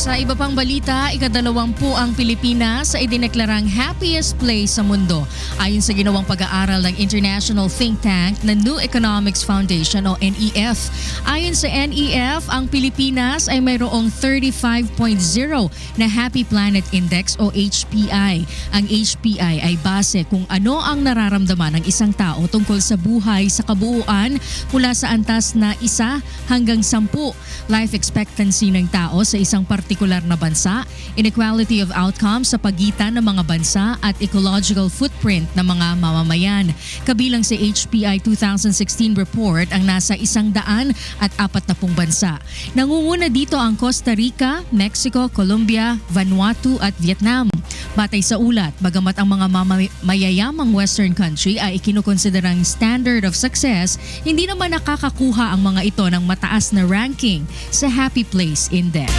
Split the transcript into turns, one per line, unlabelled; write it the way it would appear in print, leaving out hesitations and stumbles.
Sa iba pang balita, ika-20 ang Pilipinas sa idineklarang happiest place sa mundo. Ayon sa ginawang pag-aaral ng international think tank na New Economics Foundation o NEF. Ayon sa NEF, ang Pilipinas ay mayroong 35.0 na Happy Planet Index o HPI. Ang HPI ay base kung ano ang nararamdaman ng isang tao tungkol sa buhay sa kabuuan mula sa antas na 1 hanggang 10. Life expectancy ng tao sa isang partikular na bansa, inequality of outcomes sa pagitan ng mga bansa at ecological footprint ng mga mamamayan. Kabilang sa HPI 2016 report ang nasa 140 bansa. Nangunguna dito ang Costa Rica, Mexico, Colombia, Vanuatu at Vietnam. Batay sa ulat, bagamat ang mga mayayamang Western country ay ikinukonsiderang standard of success, hindi naman nakakakuha ang mga ito ng mataas na ranking sa Happy Place Index.